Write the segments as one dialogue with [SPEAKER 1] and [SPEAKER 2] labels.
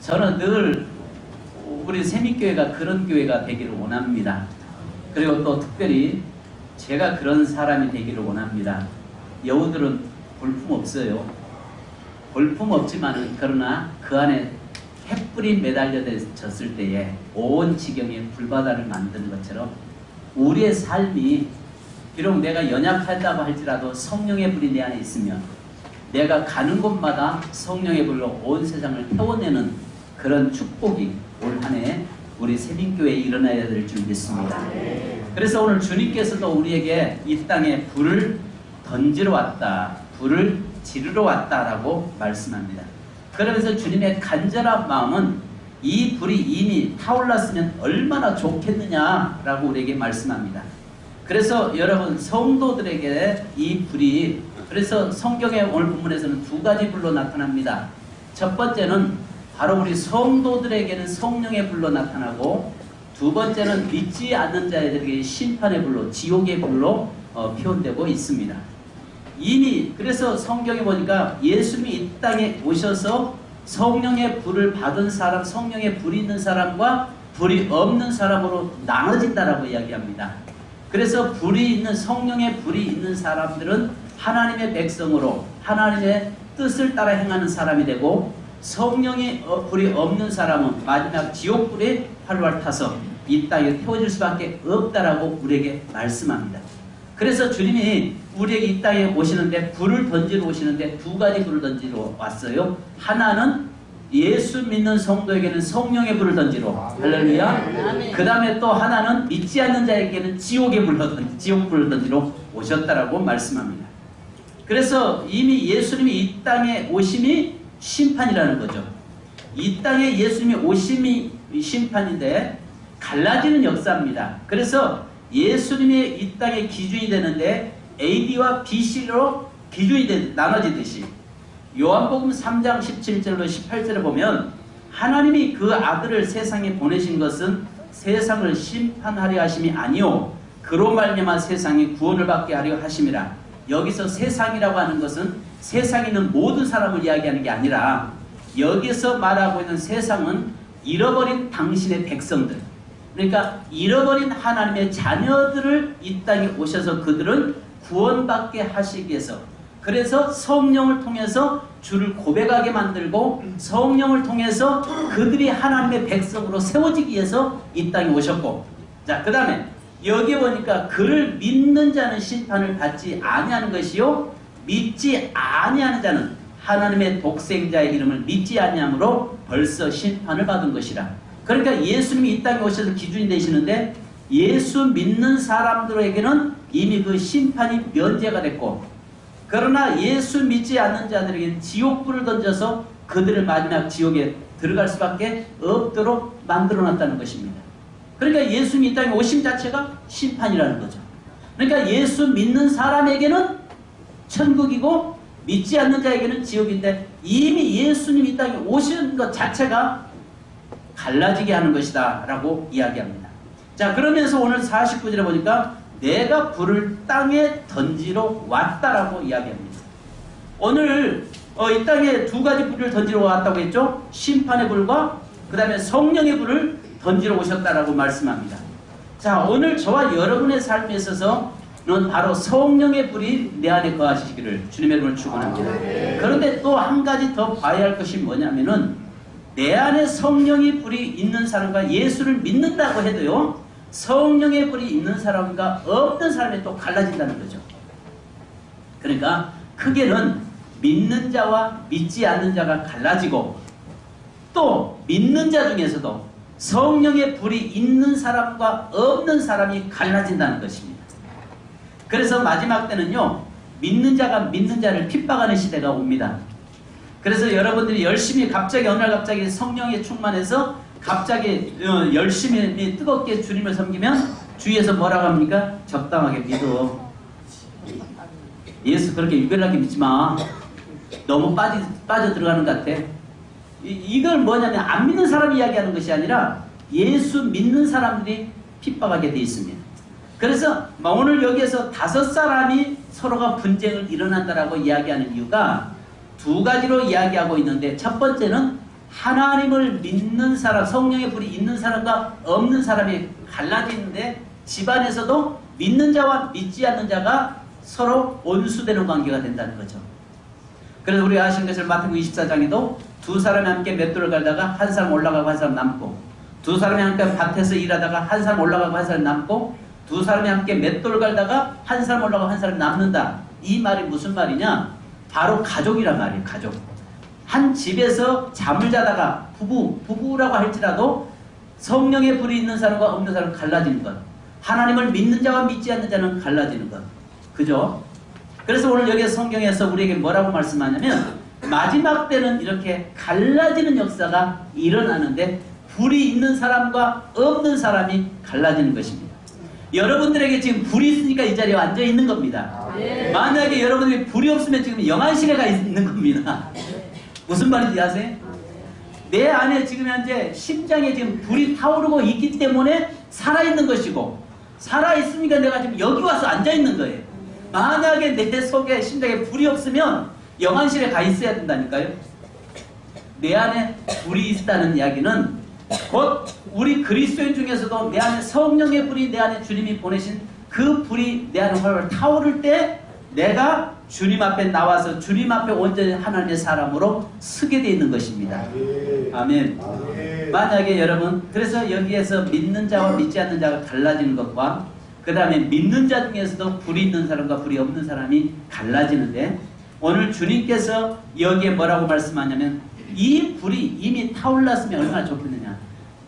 [SPEAKER 1] 저는 늘 우리 세민교회가 그런 교회가 되기를 원합니다. 그리고 또 특별히 제가 그런 사람이 되기를 원합니다. 여우들은 볼품 없어요. 볼품 없지만은 그러나 그 안에 횃불이 매달려졌을 때에 온 지경에 불바다를 만드는 것처럼 우리의 삶이 비록 내가 연약하다고 할지라도 성령의 불이 내 안에 있으면 내가 가는 곳마다 성령의 불로 온 세상을 태워내는 그런 축복이 올 한 해 우리 세민교회에 일어나야 될 줄 믿습니다. 그래서 오늘 주님께서도 우리에게 이 땅에 불을 던지러 왔다, 불을 지르러 왔다라고 말씀합니다. 그러면서 주님의 간절한 마음은 이 불이 이미 타올랐으면 얼마나 좋겠느냐라고 우리에게 말씀합니다. 그래서 여러분 성도들에게 이 불이, 그래서 성경의 오늘 본문에서는 두 가지 불로 나타납니다. 첫 번째는 바로 우리 성도들에게는 성령의 불로 나타나고, 두 번째는 믿지 않는 자들에게 심판의 불로, 지옥의 불로 표현되고 있습니다. 이미 그래서 성경에 보니까 예수님이 이 땅에 오셔서 성령의 불을 받은 사람, 성령의 불이 있는 사람과 불이 없는 사람으로 나눠진다라고 이야기합니다. 그래서 불이 있는, 성령의 불이 있는 사람들은 하나님의 백성으로 하나님의 뜻을 따라 행하는 사람이 되고, 성령의 불이 없는 사람은 마지막 지옥불에 활활 타서 이 땅에 태워질 수밖에 없다라고 우리에게 말씀합니다. 그래서 주님이 우리에게 이 땅에 오시는데, 불을 던지러 오시는데 두 가지 불을 던지러 왔어요. 하나는 예수 믿는 성도에게는 성령의 불을 던지러, 할렐루야. 그 다음에 또 하나는 믿지 않는 자에게는 지옥의 불을 던지러 오셨다라고 말씀합니다. 그래서 이미 예수님이 이 땅에 오심이 심판이라는 거죠. 이 땅에 예수님이 오심이 심판인데 갈라지는 역사입니다. 그래서 예수님이 이 땅의 기준이 되는데 AD와 BC로 기준이 나눠지듯이 요한복음 3장 17절로 18절에 보면 하나님이 그 아들을 세상에 보내신 것은 세상을 심판하려 하심이 아니요 그로 말미암아 세상이 구원을 받게 하려 하심이라. 여기서 세상이라고 하는 것은 세상에 있는 모든 사람을 이야기하는 게 아니라, 여기서 말하고 있는 세상은 잃어버린 당신의 백성들, 그러니까 잃어버린 하나님의 자녀들을 이 땅에 오셔서 그들은 구원받게 하시기 위해서, 그래서 성령을 통해서 주를 고백하게 만들고 성령을 통해서 그들이 하나님의 백성으로 세워지기 위해서 이 땅에 오셨고, 자, 그 다음에 여기 보니까 그를 믿는 자는 심판을 받지 아니하는 것이요 믿지 아니하는 자는 하나님의 독생자의 이름을 믿지 아니함으로 벌써 심판을 받은 것이라. 그러니까 예수님이 이 땅에 오셔서 기준이 되시는데 예수 믿는 사람들에게는 이미 그 심판이 면제가 됐고, 그러나 예수 믿지 않는 자들에게는 지옥불을 던져서 그들을 마지막 지옥에 들어갈 수밖에 없도록 만들어놨다는 것입니다. 그러니까 예수님이 이 땅에 오심 자체가 심판이라는 거죠. 그러니까 예수 믿는 사람에게는 천국이고 믿지 않는 자에게는 지옥인데, 이미 예수님이 이 땅에 오신 것 자체가 갈라지게 하는 것이다 라고 이야기합니다. 자, 그러면서 오늘 49절에 보니까 내가 불을 땅에 던지러 왔다라고 이야기합니다. 오늘 이 땅에 두 가지 불을 던지러 왔다고 했죠. 심판의 불과 그 다음에 성령의 불을 던지러 오셨다라고 말씀합니다. 자, 오늘 저와 여러분의 삶에 있어서는 바로 성령의 불이 내 안에 거하시기를 주님의 이름으로 축원합니다. 그런데 또 한 가지 더 봐야 할 것이 뭐냐면은, 내 안에 성령의 불이 있는 사람과 예수를 믿는다고 해도요, 성령의 불이 있는 사람과 없는 사람이 또 갈라진다는 거죠. 그러니까 크게는 믿는 자와 믿지 않는 자가 갈라지고, 또 믿는 자 중에서도 성령의 불이 있는 사람과 없는 사람이 갈라진다는 것입니다. 그래서 마지막 때는요, 믿는 자가 믿는 자를 핍박하는 시대가 옵니다. 그래서 여러분들이 열심히 갑자기 어느 날 갑자기 성령에 충만해서 갑자기 열심히 뜨겁게 주님을 섬기면 주위에서 뭐라고 합니까? 적당하게 믿어. 예수 그렇게 유별나게 믿지 마. 너무 빠져 들어가는 것 같아. 이걸 뭐냐면 안 믿는 사람이 이야기하는 것이 아니라 예수 믿는 사람들이 핍박하게 되어 있습니다. 그래서 오늘 여기에서 5사람이 서로가 분쟁을 일어난다라고 이야기하는 이유가 두 가지로 이야기하고 있는데, 첫 번째는 하나님을 믿는 사람, 성령의 불이 있는 사람과 없는 사람이 갈라지는데 집안에서도 믿는 자와 믿지 않는 자가 서로 온수되는 관계가 된다는 거죠. 그래서 우리가 아시는 것을 마태복음 24장에도 두 사람이 함께 맷돌을 갈다가 한 사람 올라가고 한 사람 남고, 두 사람이 함께 밭에서 일하다가 한 사람 올라가고 한 사람 남고, 두 사람이 함께 맷돌을 갈다가 한 사람 올라가고 한 사람 남는다. 이 말이 무슨 말이냐? 바로 가족이란 말이에요. 가족. 한 집에서 잠을 자다가 부부라고 할지라도 성령의 불이 있는 사람과 없는 사람은 갈라지는 것. 하나님을 믿는 자와 믿지 않는 자는 갈라지는 것. 그죠? 그래서 오늘 여기 성경에서 우리에게 뭐라고 말씀하냐면 마지막 때는 이렇게 갈라지는 역사가 일어나는데 불이 있는 사람과 없는 사람이 갈라지는 것입니다. 여러분들에게 지금 불이 있으니까 이 자리에 앉아 있는 겁니다. 만약에 여러분들이 불이 없으면 지금 영안실에 가 있는 겁니다. 무슨 말인지 아세요? 내 안에 지금 현재 심장에 지금 불이 타오르고 있기 때문에 살아있는 것이고, 살아있으니까 내가 지금 여기 와서 앉아있는 거예요. 만약에 내 속에 심장에 불이 없으면 영안실에 가 있어야 된다니까요. 내 안에 불이 있다는 이야기는 곧 우리 그리스도인 중에서도 내 안에 성령의 불이, 내 안에 주님이 보내신 그 불이 내 안에 활활 타오를 때 내가 주님 앞에 나와서 주님 앞에 온전히 하나님의 사람으로 서게 되어 있는 것입니다. 아멘. 만약에 여러분, 그래서 여기에서 믿는 자와 믿지 않는 자가 갈라지는 것과 그 다음에 믿는 자 중에서도 불이 있는 사람과 불이 없는 사람이 갈라지는데, 오늘 주님께서 여기에 뭐라고 말씀하냐면 이 불이 이미 타올랐으면 얼마나 좋겠느냐.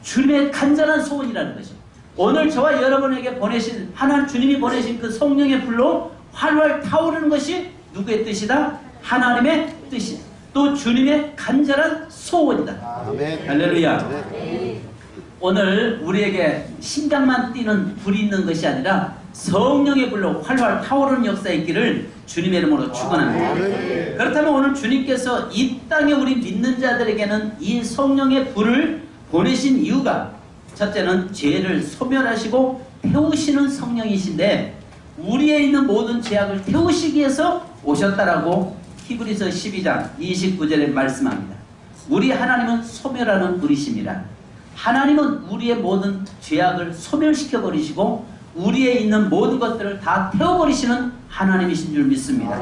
[SPEAKER 1] 주님의 간절한 소원이라는 것이죠. 오늘 저와 여러분에게 보내신, 하나님 주님이 보내신 그 성령의 불로 활활 타오르는 것이 누구의 뜻이다? 하나님의 뜻이다. 또 주님의 간절한 소원이다.
[SPEAKER 2] 아멘.
[SPEAKER 1] 할렐루야.
[SPEAKER 2] 네.
[SPEAKER 1] 오늘 우리에게 심장만 뛰는 불이 있는 것이 아니라 성령의 불로 활활 타오르는 역사가 있기를 주님의 이름으로 축원합니다. 그렇다면 오늘 주님께서 이 땅에 우리 믿는 자들에게는 이 성령의 불을 보내신 이유가, 첫째는 죄를 소멸하시고 태우시는 성령이신데 우리에 있는 모든 죄악을 태우시기 위해서 오셨다라고 히브리서 12장 29절에 말씀합니다. 우리 하나님은 소멸하는 분이십니다. 하나님은 우리의 모든 죄악을 소멸시켜 버리시고 우리에 있는 모든 것들을 다 태워버리시는 하나님이신 줄 믿습니다.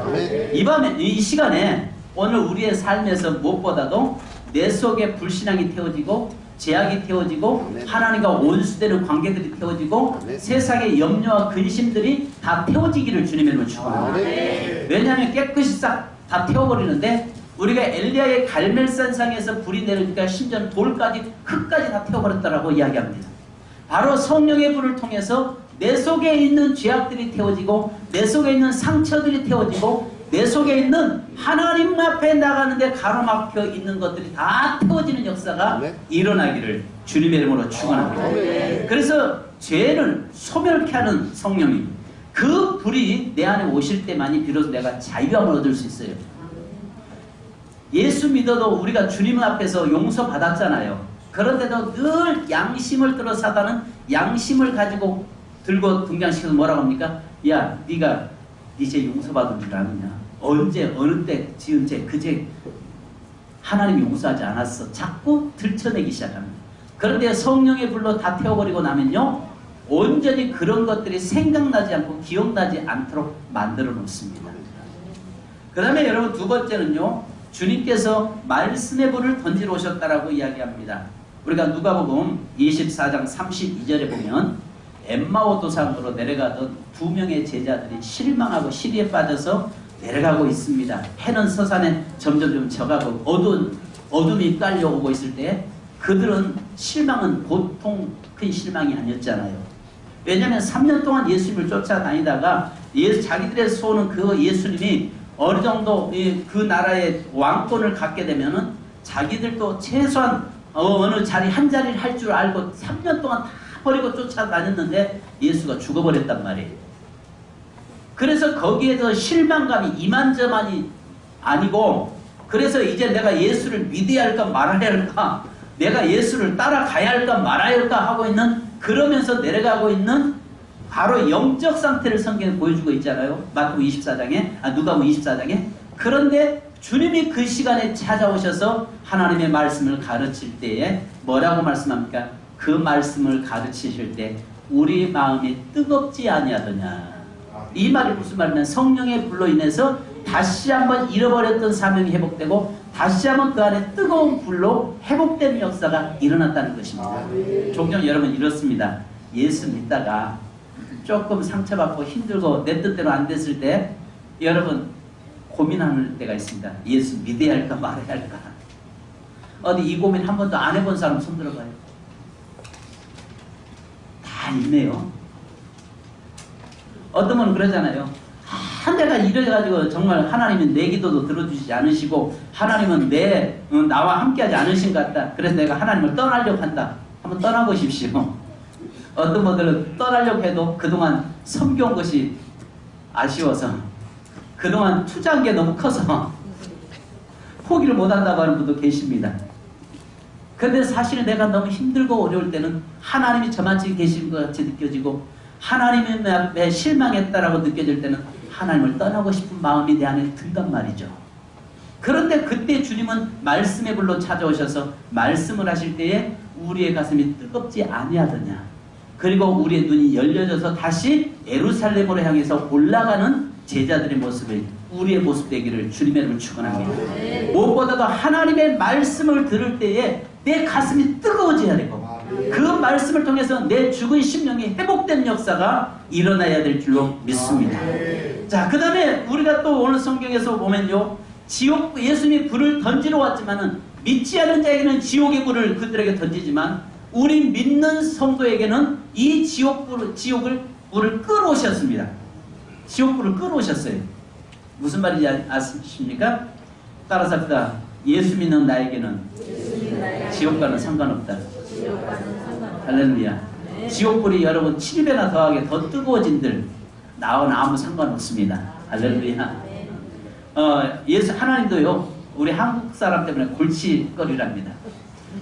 [SPEAKER 1] 이 밤에, 이 시간에 오늘 우리의 삶에서 무엇보다도 내 속에 불신앙이 태워지고 죄악이 태워지고 하나님과 원수되는 관계들이 태워지고 세상의 염려와 근심들이 다 태워지기를 주님의 이름으로 축원합니다. 왜냐하면 깨끗이 싹 다 태워버리는데, 우리가 엘리야의 갈멜산상에서 불이 내리니까 심지어 돌까지 흙까지 다 태워버렸다라고 이야기합니다. 바로 성령의 불을 통해서 내 속에 있는 죄악들이 태워지고 내 속에 있는 상처들이 태워지고 내 속에 있는 하나님 앞에 나가는데 가로막혀 있는 것들이 다 태워지는 역사가 일어나기를 주님의 이름으로 축원합니다. 그래서 죄를 소멸케 하는 성령님, 그 불이 내 안에 오실 때만이 비로소 내가 자유함을 얻을 수 있어요. 예수 믿어도 우리가 주님 앞에서 용서받았잖아요. 그런데도 늘 양심을 들어 사단은 양심을 가지고 들고 등장시켜서 뭐라고 합니까? 야, 네가 이제 용서받은 줄 아느냐? 언제 어느 때 지은 죄, 그 죄 하나님이 용서하지 않았어. 자꾸 들춰내기 시작합니다. 그런데 성령의 불로 다 태워버리고 나면요, 온전히 그런 것들이 생각나지 않고 기억나지 않도록 만들어 놓습니다. 그 다음에 여러분, 두 번째는요, 주님께서 말씀의 불을 던지러 오셨다라고 이야기합니다. 우리가 누가복음 24장 32절에 보면 엠마오 도상으로 내려가던 두 명의 제자들이 실망하고 시리에 빠져서 내려가고 있습니다. 해는 서산에 점점 져가고 어둠이 깔려오고 있을 때 그들은 실망은 보통 큰 실망이 아니었잖아요. 왜냐하면 3년 동안 예수님을 쫓아다니다가 자기들의 소원은 그 예수님이 어느 정도 그 나라의 왕권을 갖게 되면은 자기들도 최소한 어느 자리 한 자리를 할 줄 알고 3년 동안 다 버리고 쫓아다녔는데 예수가 죽어버렸단 말이에요. 그래서 거기에서 실망감이 이만저만이 아니고, 그래서 이제 내가 예수를 믿어야 할까 말아야 할까, 내가 예수를 따라가야 할까 말아야 할까 하고 있는, 그러면서 내려가고 있는 바로 영적 상태를 성경에 보여주고 있잖아요. 마태복음 24장에, 누가복음 24장에. 그런데 주님이 그 시간에 찾아오셔서 하나님의 말씀을 가르칠 때에 뭐라고 말씀합니까? 그 말씀을 가르치실 때 우리 마음이 뜨겁지 아니하더냐. 이 말이 무슨 말이냐면 성령의 불로 인해서 다시 한번 잃어버렸던 사명이 회복되고 다시 한번 그 안에 뜨거운 불로 회복된 역사가 일어났다는 것입니다. 종종 여러분 이렇습니다. 예수 믿다가 조금 상처받고 힘들고 내 뜻대로 안 됐을 때 여러분 고민하는 때가 있습니다. 예수 믿어야 할까 말아야 할까. 어디 이 고민 한 번도 안 해본 사람 손 들어봐요. 다 있네요. 어떤 분은 그러잖아요. 내가 이래가지고 정말 하나님은 내 기도도 들어주시지 않으시고 하나님은 나와 함께하지 않으신 것 같다. 그래서 내가 하나님을 떠나려고 한다. 한번 떠나보십시오. 어떤 분들은 떠나려고 해도 그동안 섬겨온 것이 아쉬워서 그동안 투자한 게 너무 커서 포기를 못한다고 하는 분도 계십니다. 그런데 사실 내가 너무 힘들고 어려울 때는 하나님이 저만치 계신 것 같이 느껴지고 하나님의 앞에 실망했다라고 느껴질 때는 하나님을 떠나고 싶은 마음이 내 안에 든단 말이죠. 그런데 그때 주님은 말씀의 불로 찾아오셔서 말씀을 하실 때에 우리의 가슴이 뜨겁지 아니하더냐. 그리고 우리의 눈이 열려져서 다시 예루살렘으로 향해서 올라가는 제자들의 모습이 우리의 모습 되기를 주님의 이름으로 축원합니다. 무엇보다도 하나님의 말씀을 들을 때에 내 가슴이 뜨거워져야 되고 그 말씀을 통해서 내 죽은 심령이 회복된 역사가 일어나야 될 줄로 믿습니다. 자, 그 다음에 우리가 또 오늘 성경에서 보면요, 예수님이 불을 던지러 왔지만은 믿지 않은 자에게는 지옥의 불을 그들에게 던지지만 우리 믿는 성도에게는 이 지옥을 불을 끌어오셨습니다. 지옥불을 끌어오셨어요. 무슨 말인지 아십니까? 따라서 합시다. 예수 믿는 나에게는 지옥과는 상관없다. 할렐루야. 지옥불이 여러분 7배나 더하게 더 뜨거워진들 나와는 아무 상관없습니다. 할렐루야. 하나님도요, 우리 한국 사람 때문에 골칫거리랍니다.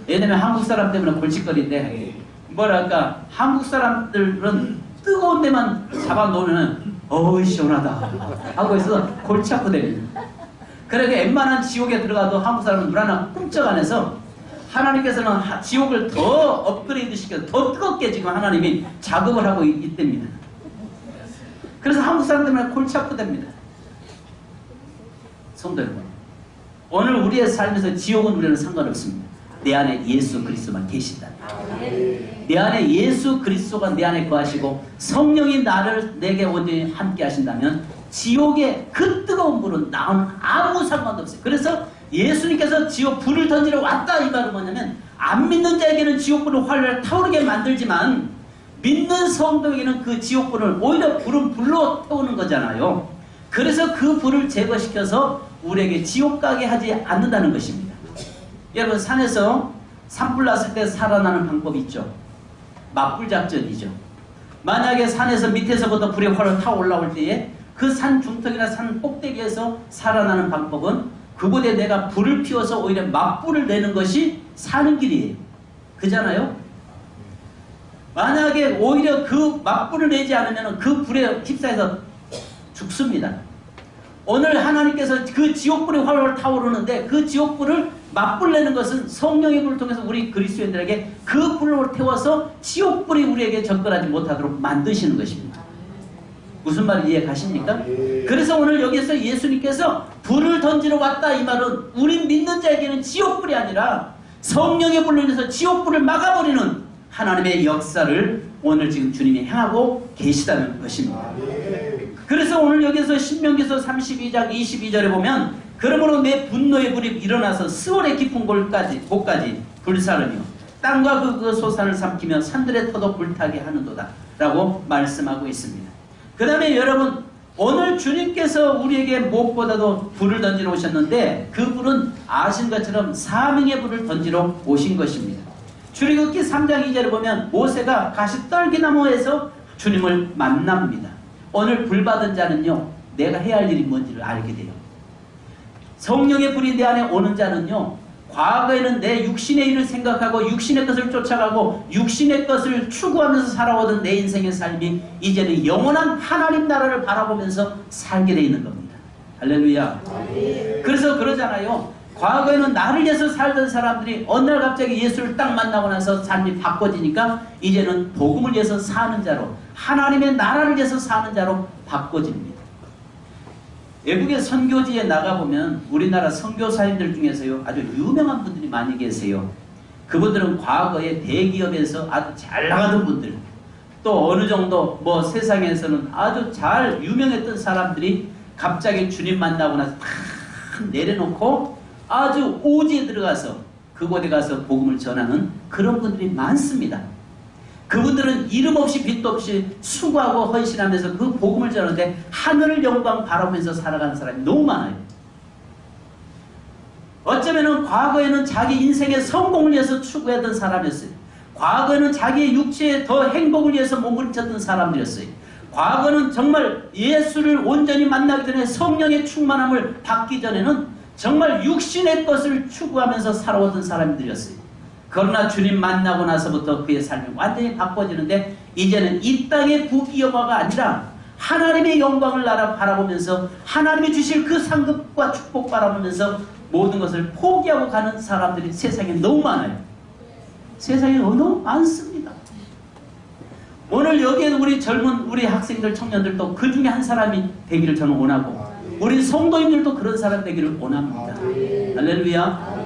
[SPEAKER 1] 왜냐면 한국 사람 때문에 골칫거리인데, 뭐랄까, 한국 사람들은 뜨거운 데만 잡아놓으면, 어이, 시원하다. 하고 있어서 골치 아프대요. 그러니까 웬만한 지옥에 들어가도 한국 사람은 물 하나 꿈쩍 안 해서, 하나님께서는 지옥을 더 업그레이드 시켜서 더 뜨겁게 지금 하나님이 작업을 하고 있답니다. 그래서 한국 사람 때문에 골치 아프답니다. 성도 여러분, 오늘 우리의 삶에서 지옥은 우리는 상관없습니다. 내 안에 예수 그리스도만 계신다. 내 안에 예수 그리스도가 내 안에 거하시고 성령이 내게 온전히 함께 하신다면 지옥의 그 뜨거운 불은 나는 아무 상관도 없어요. 그래서 예수님께서 지옥 불을 던지러 왔다 이 말은 뭐냐면, 안 믿는 자에게는 지옥불을 활활 타오르게 만들지만 믿는 성도에게는 그 지옥불을 오히려 불은 불로 태우는 거잖아요. 그래서 그 불을 제거시켜서 우리에게 지옥 가게 하지 않는다는 것입니다. 여러분, 산에서 산불 났을 때 살아나는 방법이 있죠. 맞불 작전이죠. 만약에 산에서 밑에서부터 불이 활활 타고 올라올 때에 그 산 중턱이나 산 꼭대기에서 살아나는 방법은 그곳에 내가 불을 피워서 오히려 맞불을 내는 것이 사는 길이에요. 그잖아요? 만약에 오히려 그 맞불을 내지 않으면 그 불에 휩싸여서 죽습니다. 오늘 하나님께서 그 지옥불이 활활 타오르는데 그 지옥불을 맞불 내는 것은 성령의 불을 통해서 우리 그리스도인들에게 그 불을 태워서 지옥불이 우리에게 접근하지 못하도록 만드시는 것입니다. 무슨 말인지 이해 가십니까? 그래서 오늘 여기서 예수님께서 불을 던지러 왔다 이 말은 우리 믿는 자에게는 지옥불이 아니라 성령의 불로 인해서 지옥불을 막아버리는 하나님의 역사를 오늘 지금 주님이 행하고 계시다는 것입니다. 그래서 오늘 여기서 신명기서 32장 22절에 보면, 그러므로 내 분노의 불이 일어나서 스월의 깊은 곳까지 불사르며 땅과 그 소산을 삼키며 산들의 터도 불타게 하는도다 라고 말씀하고 있습니다. 그 다음에 여러분, 오늘 주님께서 우리에게 무엇보다도 불을 던지러 오셨는데 그 불은 아신 것처럼 사명의 불을 던지러 오신 것입니다. 출애굽기 3장 2절을 보면 모세가 가시떨기나무에서 주님을 만납니다. 오늘 불 받은 자는요, 내가 해야 할 일이 뭔지를 알게 돼요. 성령의 불이 내 안에 오는 자는요, 과거에는 내 육신의 일을 생각하고 육신의 것을 쫓아가고 육신의 것을 추구하면서 살아오던 내 인생의 삶이 이제는 영원한 하나님 나라를 바라보면서 살게 되어 있는 겁니다. 할렐루야. 그래서 그러잖아요. 과거에는 나를 위해서 살던 사람들이 어느 날 갑자기 예수를 딱 만나고 나서 삶이 바꿔지니까 이제는 복음을 위해서 사는 자로, 하나님의 나라를 위해서 사는 자로 바꿔집니다. 외국의 선교지에 나가보면 우리나라 선교사님들 중에서요, 아주 유명한 분들이 많이 계세요. 그분들은 과거에 대기업에서 아주 잘 나가던 분들, 또 어느 정도 뭐 세상에서는 아주 잘 유명했던 사람들이 갑자기 주님 만나고 나서 탁 내려놓고 아주 오지에 들어가서 그곳에 가서 복음을 전하는 그런 분들이 많습니다. 그분들은 이름 없이 빛도 없이 수고하고 헌신하면서 그 복음을 전하는데 하늘을 영광 바라보면서 살아가는 사람이 너무 많아요. 어쩌면은 과거에는 자기 인생의 성공을 위해서 추구했던 사람이었어요. 과거에는 자기의 육체의 더 행복을 위해서 몸부림쳤던 사람들이었어요. 과거는 정말 예수를 온전히 만나기 전에 성령의 충만함을 받기 전에는 정말 육신의 것을 추구하면서 살아오던 사람들이었어요. 그러나 주님 만나고 나서부터 그의 삶이 완전히 바꿔지는데 이제는 이 땅의 부귀영화가 아니라 하나님의 영광을 바라보면서 하나님이 주실 그 상급과 축복 바라보면서 모든 것을 포기하고 가는 사람들이 세상에 너무 많아요. 세상에 너무 많습니다. 오늘 여기에 우리 젊은 우리 학생들 청년들도 그 중에 한 사람이 되기를 저는 원하고 우리 성도님들도 그런 사람 되기를 원합니다. 할렐루야.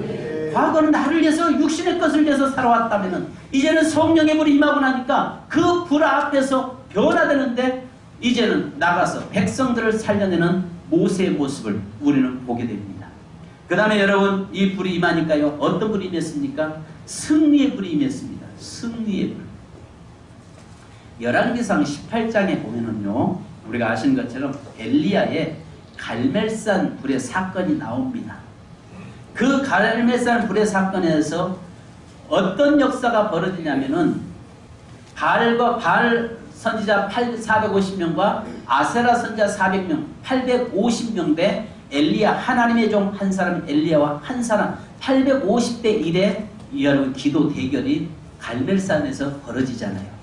[SPEAKER 1] 과거는 나를 위해서 육신의 것을 위해서 살아왔다면 이제는 성령의 불이 임하고 나니까 그 불 앞에서 변화되는데 이제는 나가서 백성들을 살려내는 모세의 모습을 우리는 보게 됩니다. 그 다음에 여러분 이 불이 임하니까요. 어떤 불이 임했습니까? 승리의 불이 임했습니다. 승리의 불. 열왕기상 18장에 보면은요. 우리가 아시는 것처럼 엘리야의 갈멜산 불의 사건이 나옵니다. 그 갈멜산 불의 사건에서 어떤 역사가 벌어지냐면은 바알 선지자 450명과 아세라 선지자 400명, 850명 대 엘리야 하나님의 종 한 사람 엘리야와 한 사람 850대 1의 여러분 기도 대결이 갈멜산에서 벌어지잖아요.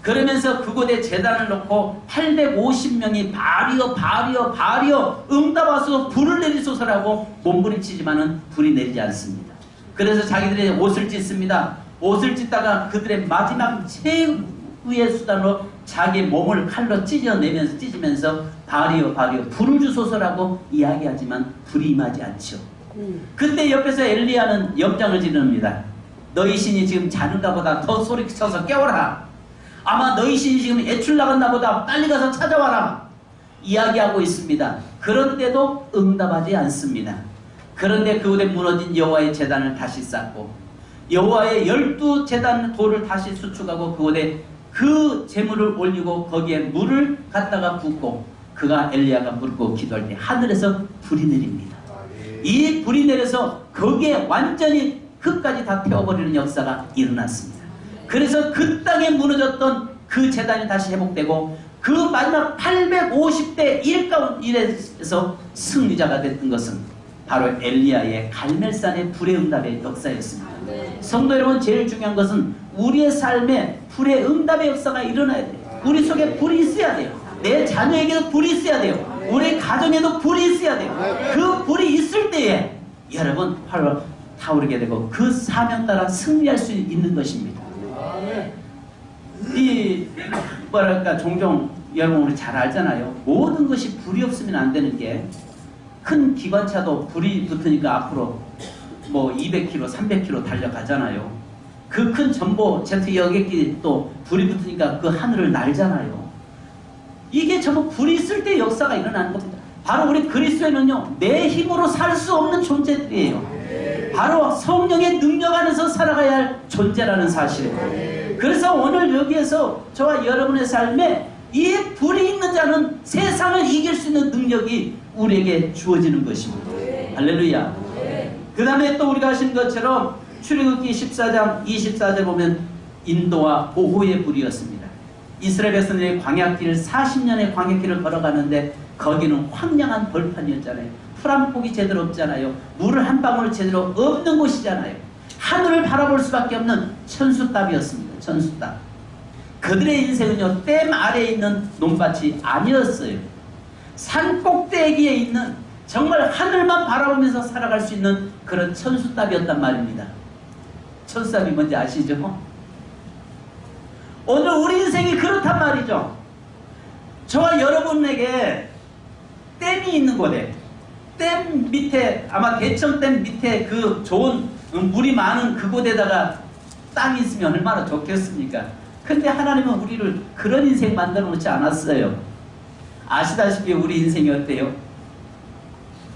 [SPEAKER 1] 그러면서 그곳에 제단을 놓고 850명이 발이여 응답하소서 불을 내리소서라고 몸부림치지만은 불이 내리지 않습니다. 그래서 자기들의 옷을 찢습니다. 옷을 찢다가 그들의 마지막 최후의 수단으로 자기 몸을 칼로 찢으면서 발이여 불을 주소서라고 이야기하지만 불이 임하지 않죠. 그때 옆에서 엘리야는 역장을 지릅니다. 너희 신이 지금 자는가 보다 더 소리쳐서 깨워라. 아마 너희 신이 지금 애출 나갔나 보다 빨리 가서 찾아와라. 이야기하고 있습니다. 그런데도 응답하지 않습니다. 그런데 그곳에 무너진 여호와의 제단을 다시 쌓고 여호와의 12제단 돌을 다시 수축하고 그곳에 그 제물을 올리고 거기에 물을 갖다가 붓고 그가 엘리야가 묻고 기도할 때 하늘에서 불이 내립니다. 이 불이 내려서 거기에 완전히 흙까지 다 태워버리는 역사가 일어났습니다. 그래서 그 땅에 무너졌던 그 제단이 다시 회복되고 그 마지막 850대 1 가운데 1에서 승리자가 됐던 것은 바로 엘리야의 갈멜산의 불의 응답의 역사였습니다. 성도 여러분, 제일 중요한 것은 우리의 삶에 불의 응답의 역사가 일어나야 돼요. 우리 속에 불이 있어야 돼요. 내 자녀에게도 불이 있어야 돼요. 우리 가정에도 불이 있어야 돼요. 그 불이 있을 때에 여러분 활로 타오르게 되고 그 사명 따라 승리할 수 있는 것입니다. 이 뭐랄까 종종 여러분 우리 잘 알잖아요. 모든 것이 불이 없으면 안 되는 게 큰 기관차도 불이 붙으니까 앞으로 뭐 200km, 300km 달려가잖아요. 그 큰 전보 제트 여객기 또 불이 붙으니까 그 하늘을 날잖아요. 이게 전부 불이 있을 때 역사가 일어나는 겁니다. 바로 우리 그리스도인은요, 내 힘으로 살 수 없는 존재들이에요. 바로 성령의 능력 안에서 살아가야 할 존재라는 사실이에요. 그래서 오늘 여기에서 저와 여러분의 삶에 이 불이 있는 자는 세상을 이길 수 있는 능력이 우리에게 주어지는 것입니다. 할렐루야. 그 다음에 또 우리가 아신 것처럼 출애굽기 14장 24절 보면 인도와 보호의 불이었습니다. 이스라엘 백성들이 광야길 40년의 광야길을 걸어가는데 거기는 황량한 벌판이었잖아요. 풀 한 폭이 제대로 없잖아요. 물을 한 방울 제대로 없는 곳이잖아요. 하늘을 바라볼 수밖에 없는 천수답이었습니다. 천수답. 그들의 인생은요, 댐 아래에 있는 논밭이 아니었어요. 산 꼭대기에 있는 정말 하늘만 바라보면서 살아갈 수 있는 그런 천수답이었단 말입니다. 천수답이 뭔지 아시죠? 오늘 우리 인생이 그렇단 말이죠. 저와 여러분에게 댐이 있는 곳에, 댐 밑에, 아마 대청댐 밑에 그 좋은 물이 많은 그곳에다가 땅이 있으면 얼마나 좋겠습니까? 근데 하나님은 우리를 그런 인생 만들어 놓지 않았어요. 아시다시피 우리 인생이 어때요?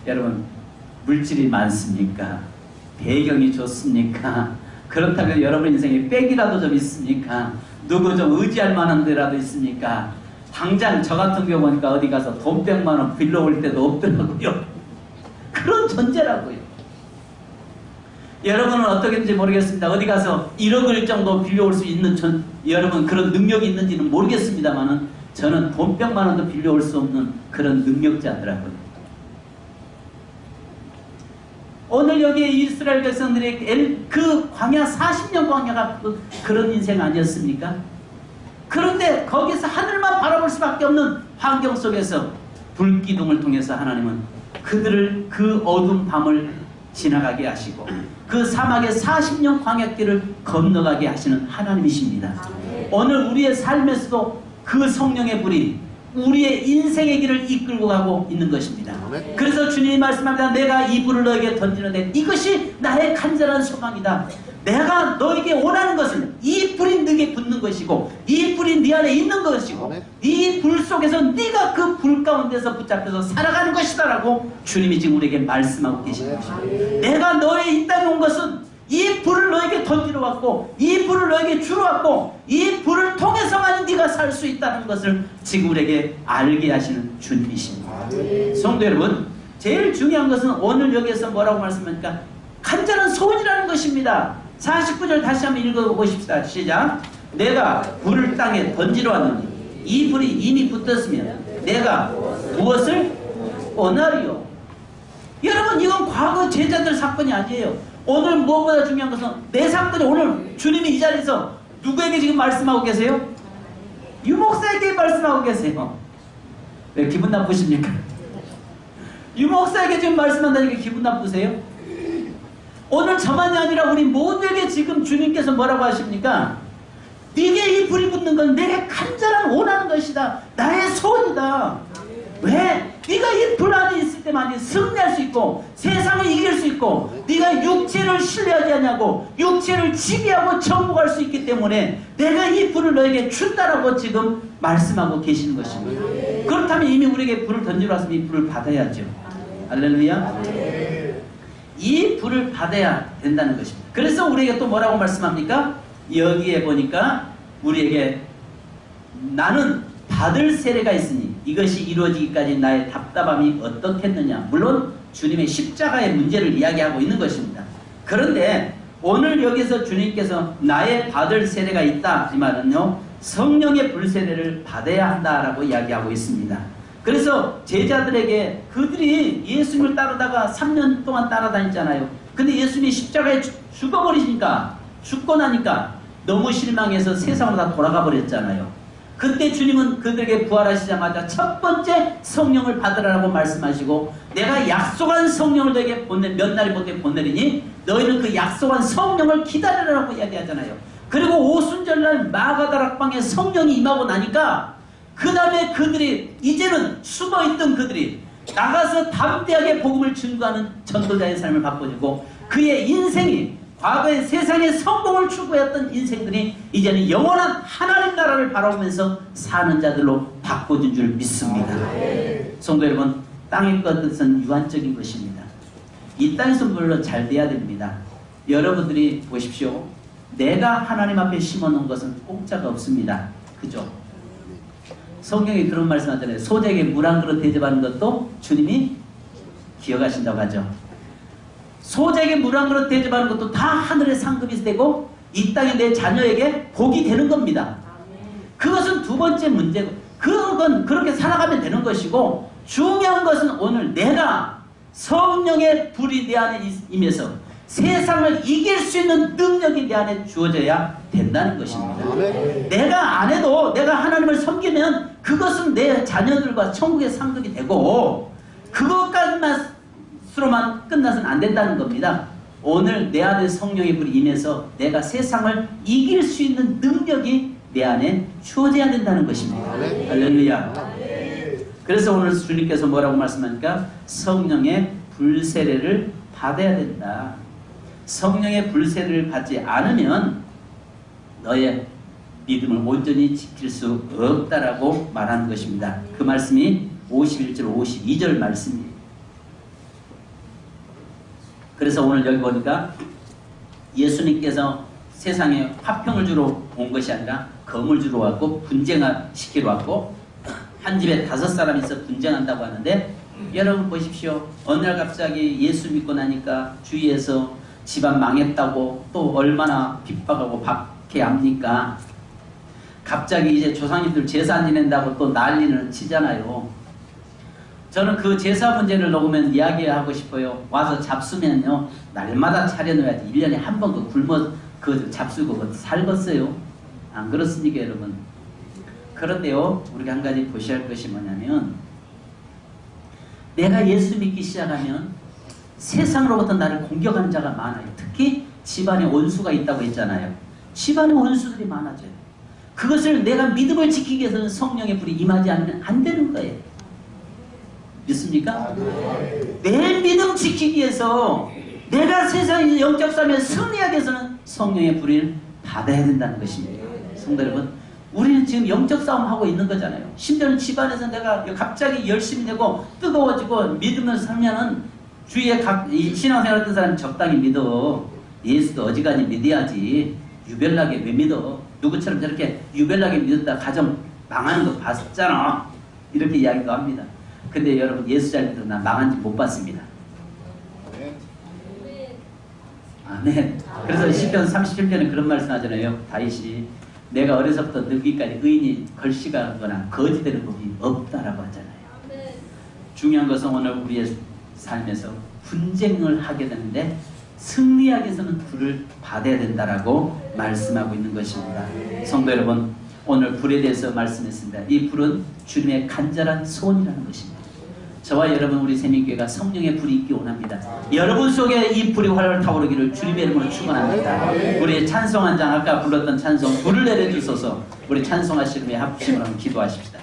[SPEAKER 1] 여러분, 물질이 많습니까? 배경이 좋습니까? 그렇다면 여러분 인생에 빽이라도 좀 있습니까? 누구 좀 의지할 만한 데라도 있습니까? 당장 저 같은 경우 보니까 어디 가서 돈 100만 원 빌려올 때도 없더라고요. 그런 존재라고요. 여러분은 어떻게인지 모르겠습니다. 어디 가서 1억을 정도 빌려올 수 있는 여러분 그런 능력이 있는지는 모르겠습니다만은 저는 돈 100만 원도 빌려올 수 없는 그런 능력자더라고요. 오늘 여기에 이스라엘 백성들의 그 광야 40년 광야가 그런 인생 아니었습니까? 그런데 거기서 하늘만 바라볼 수밖에 없는 환경 속에서 불기둥을 통해서 하나님은 그들을 그 어두운 밤을 지나가게 하시고 그 사막의 40년 광야길을 건너가게 하시는 하나님이십니다. 오늘 우리의 삶에서도 그 성령의 불이 우리의 인생의 길을 이끌고 가고 있는 것입니다. 그래서 주님이 말씀합니다. 내가 이 불을 너에게 던지는데 이것이 나의 간절한 소망이다. 내가 너에게 원하는 것은 이 불이 너에게 붙는 것이고 이 불이 네 안에 있는 것이고 이 불 속에서 네가 그 불 가운데서 붙잡혀서 살아가는 것이다 라고 주님이 지금 우리에게 말씀하고 계신 것입니다. 내가 너의 이 땅에 온 것은 이 불을 너에게 던지러 왔고 이 불을 너에게 주러 왔고 이 불을 통해서만 네가 살 수 있다는 것을 지금 우리에게 알게 하시는 주님이십니다. 성도 여러분, 제일 중요한 것은 오늘 여기에서 뭐라고 말씀합니까? 간절한 소원이라는 것입니다. 49절 다시 한번 읽어보십시다. 시작. 내가 불을 땅에 던지러 왔느니 이 불이 이미 붙었으면 내가 무엇을 원하리요? 여러분, 이건 과거 제자들 사건이 아니에요. 오늘 무엇보다 중요한 것은 내 사건이 오늘 주님이 이 자리에서 누구에게 지금 말씀하고 계세요? 유목사에게 말씀하고 계세요. 왜 기분 나쁘십니까? 유목사에게 지금 말씀한다니까 기분 나쁘세요? 오늘 저만이 아니라 우리 모두에게 지금 주님께서 뭐라고 하십니까? 네게 이 불이 붙는 건 내게 간절한 원하는 것이다. 나의 소원이다. 왜? 네가 이 불 안에 있을 때만 승리할 수 있고 세상을 이길 수 있고 네가 육체를 신뢰하지 않냐고 육체를 지배하고 정복할 수 있기 때문에 내가 이 불을 너에게 준다라고 지금 말씀하고 계시는 것입니다. 그렇다면 이미 우리에게 불을 던지러 왔으면 이 불을 받아야죠. 할렐루야. 이 불을 받아야 된다는 것입니다. 그래서 우리에게 또 뭐라고 말씀합니까? 여기에 보니까 우리에게 나는 받을 세례가 있으니 이것이 이루어지기까지 나의 답답함이 어떻겠느냐. 물론 주님의 십자가의 문제를 이야기하고 있는 것입니다. 그런데 오늘 여기서 주님께서 나의 받을 세례가 있다 이 말은요, 성령의 불세례를 받아야 한다라고 이야기하고 있습니다. 그래서 제자들에게 그들이 예수님을 따르다가 3년 동안 따라다녔잖아요. 근데 예수님이 십자가에 죽어버리니까, 죽고 나니까 너무 실망해서 세상으로 다 돌아가 버렸잖아요. 그때 주님은 그들에게 부활하시자마자 첫 번째 성령을 받으라고 말씀하시고 내가 약속한 성령을 너에게 몇 날이 못해 보내리니 너희는 그 약속한 성령을 기다리라고 이야기하잖아요. 그리고 오순절날 마가다락방에 성령이 임하고 나니까 그 다음에 그들이 이제는 숨어있던 그들이 나가서 담대하게 복음을 증거하는 전도자의 삶을 바꿔주고 그의 인생이 과거에 세상의 성공을 추구했던 인생들이 이제는 영원한 하나님 나라를 바라보면서 사는 자들로 바꿔준 줄 믿습니다. 성도 여러분, 땅의 것은 유한적인 것입니다. 이 땅에서 물론 잘 돼야 됩니다. 여러분들이 보십시오. 내가 하나님 앞에 심어놓은 것은 공짜가 없습니다. 그죠? 성경에 그런 말씀 하잖아요. 소재에게 물 한 그릇 대접하는 것도 주님이 기억하신다고 하죠. 소재에게 물 한 그릇 대접하는 것도 다 하늘의 상급이 되고 이 땅에 내 자녀에게 복이 되는 겁니다. 그것은 두 번째 문제고 그건 그렇게 살아가면 되는 것이고 중요한 것은 오늘 내가 성령의 불이 내 안에 임해서 세상을 이길 수 있는 능력이 내 안에 주어져야 된다는 것입니다. 내가 안 해도 내가 하나님을 섬기면 그것은 내 자녀들과 천국의 상급이 되고 그것까지만 수로만 끝나서는 안 된다는 겁니다. 오늘 내 안에 성령의 불이 임해서 내가 세상을 이길 수 있는 능력이 내 안에 주어져야 된다는 것입니다. 할렐루야. 그래서 오늘 주님께서 뭐라고 말씀하니까 성령의 불세례를 받아야 된다. 성령의 불세례를 받지 않으면 너의 믿음을 온전히 지킬 수 없다라고 말하는 것입니다. 그 말씀이 51절 52절 말씀이에요. 그래서 오늘 여기 보니까 예수님께서 세상에 화평을 주러 온 것이 아니라 검을 주러 왔고 분쟁을 시키러 왔고 한 집에 5사람이 있어 분쟁한다고 하는데 여러분 보십시오. 어느 날 갑자기 예수 믿고 나니까 주위에서 집안 망했다고 또 얼마나 핍박하고 박해합니까? 갑자기 이제 조상님들 제사 지낸다고 또 난리를 치잖아요. 저는 그 제사 문제를 놓으면 이야기하고 싶어요. 와서 잡수면요 날마다 차려놓아야지 1년에 한 번 그 굶어 그 잡수고 그 살겠어요. 안 그렇습니까 여러분? 그런데요 우리가 한 가지 보셔야 할 것이 뭐냐면 내가 예수 믿기 시작하면 세상으로부터 나를 공격하는 자가 많아요. 특히 집안에 원수가 있다고 했잖아요. 집안에 원수들이 많아져요. 그것을 내가 믿음을 지키기 위해서는 성령의 불이 임하지 않으면 안 되는 거예요. 믿습니까? 내 믿음 지키기 위해서 내가 세상의 영적 싸움에 승리하기 위해서는 성령의 불을 받아야 된다는 것입니다. 성도 여러분, 우리는 지금 영적 싸움 하고 있는 거잖아요. 심지어는 집안에서 내가 갑자기 열심히 되고 뜨거워지고 믿으면서 살면은 주위에 신앙생활 했던 사람이 적당히 믿어. 예수도 어지간히 믿어야지. 유별나게 왜 믿어? 누구처럼 저렇게 유별나게 믿었다 가정 망하는 거 봤잖아. 이렇게 이야기도 합니다. 근데 여러분 예수 잘 믿어 나 망한지 못 봤습니다. 아멘. 그래서 시편 37편에 그런 말씀 하잖아요. 다윗이 내가 어려서부터 늙기까지 의인이 걸시가거나 거짓되는 법이 없다라고 하잖아요. 중요한 것은 오늘 우리의 삶에서 분쟁을 하게 되는데 승리하기 위해서는 불을 받아야 된다라고 말씀하고 있는 것입니다. 성도 여러분, 오늘 불에 대해서 말씀했습니다. 이 불은 주님의 간절한 소원이라는 것입니다. 저와 여러분 우리 세민교회가 성령의 불이 있기 원합니다. 여러분 속에 이 불이 활활 타오르기를 주님의 이름으로 축원합니다. 우리 찬송 한 장 아까 불렀던 찬송 불을 내려주소서. 우리 찬송하시는 합심으로 한번 기도하십시다.